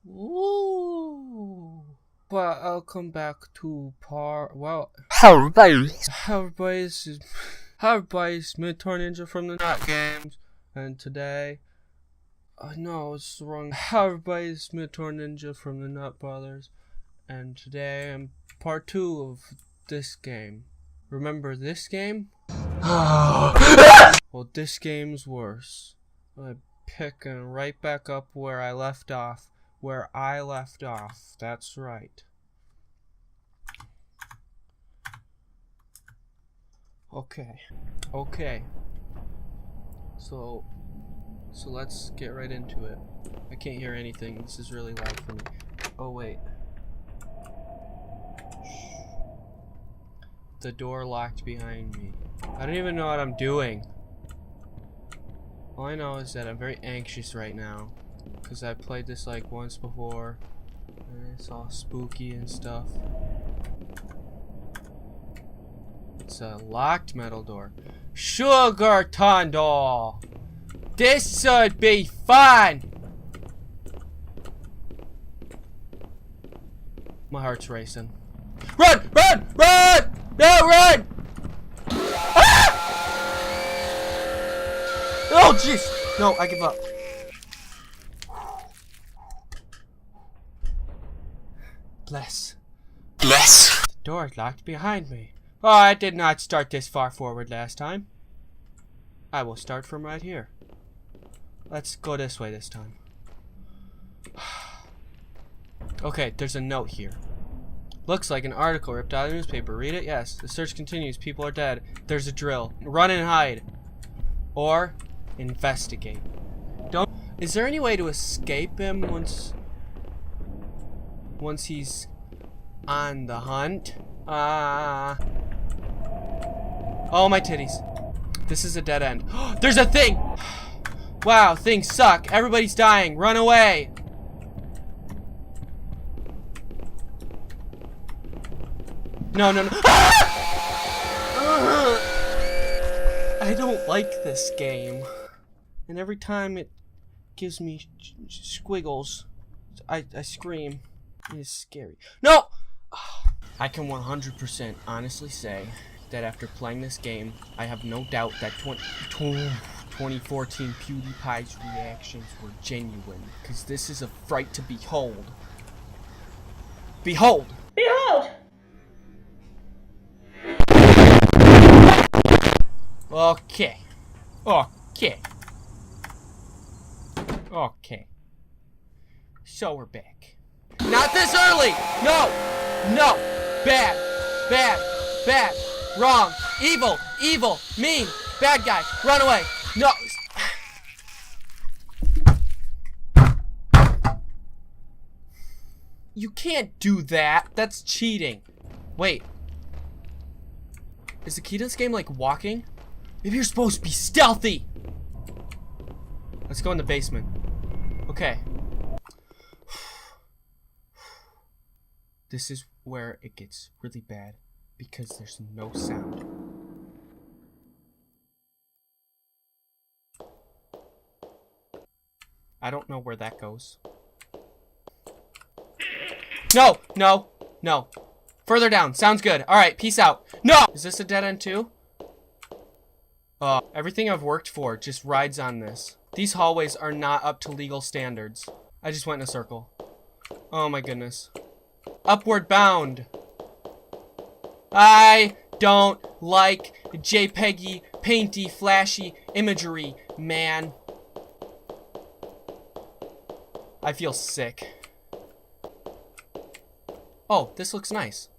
Ooh. But I'll come back to How everybody's Mentor Ninja from the Nut Games, and today, no, it's wrong. How everybody's Mentor Ninja from the Nut Brothers, and today I'm part 2 of this game. Remember this game? Well, this game's worse. I'm picking right back up where I left off. That's right. Okay. So let's get right into it. I can't hear anything. This is really loud for me. Oh wait. The door locked behind me. I don't even know what I'm doing. All I know is that I'm very anxious right now, because I played this like once before, and it's all spooky and stuff. It's a locked metal door. Sugar Tundle! This should be fun! My heart's racing. Run! Run! Run! No, run! Ah! Oh, jeez! No, I give up. Bless. The door is locked behind me. Oh, I did not start this far forward last time. I will start from right here. Let's go this way this time. Okay, there's a note here. Looks like an article ripped out of the newspaper. Read it? Yes. The search continues. People are dead. There's a drill. Run and hide. Or investigate. Don't. Is there any way to escape him once he's on the hunt? Oh, my titties. This is a dead end. There's a thing! Wow, things suck. Everybody's dying. Run away! No. I don't like this game. And every time it gives me squiggles, I scream. It is scary. No! I can 100% honestly say that after playing this game, I have no doubt that 2014 PewDiePie's reactions were genuine. Because this is a fright to behold. Behold! Behold! Okay. So we're back. Not this early! No! Bad! Wrong! Evil! Mean! Bad guy! Run away! No! You can't do that! That's cheating! Wait. Is the key to this game like walking? Maybe you're supposed to be stealthy! Let's go in the basement. Okay. This is where it gets really bad because there's no sound. I don't know where that goes. No! Further down. Sounds good. Alright, peace out. No! Is this a dead end too? Everything I've worked for just rides on this. These hallways are not up to legal standards. I just went in a circle. Oh my goodness. Upward bound. I don't like JPEGy, painty, flashy imagery, man. I feel sick. Oh, this looks nice.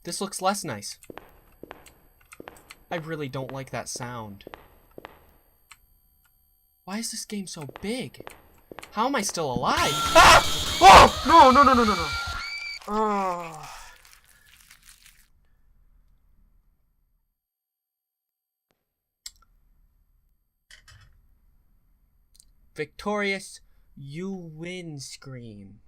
This looks less nice. I really don't like that sound. Why is this game so big? How am I still alive? Ah! Oh! No. Oh. Victorious, you win screen.